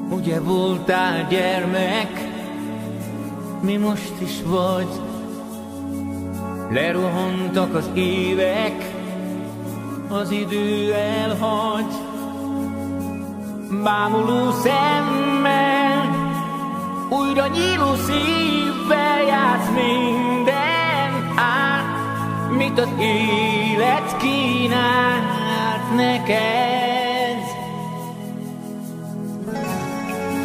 Ugye voltál gyermek, mi most is vagy. Lerohantak az évek, az idő elhagy. Bámuló szemmel, újra nyíló szívvel játsz minden át, mit az élet kínált neked.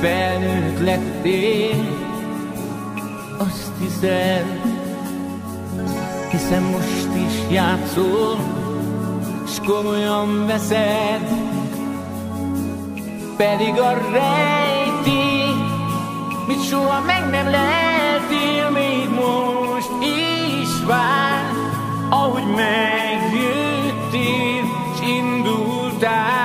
Felnőtt lettél, azt hiszed, hiszen most is játszol, s komolyan veszed. Pedig a rejti, mit soha meg nem leltél, még most is vár, ahogy megjöttél, s indultál.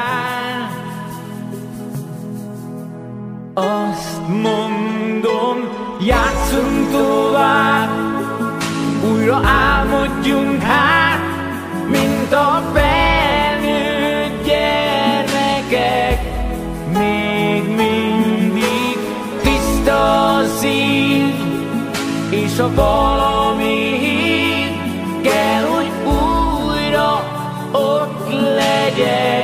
Azt mondom, játszunk tovább, újra álmodjunk hát, mint a felnőtt gyermekek. Még mindig tiszta a szív, és a valami hív kell, hogy újra ott legyen.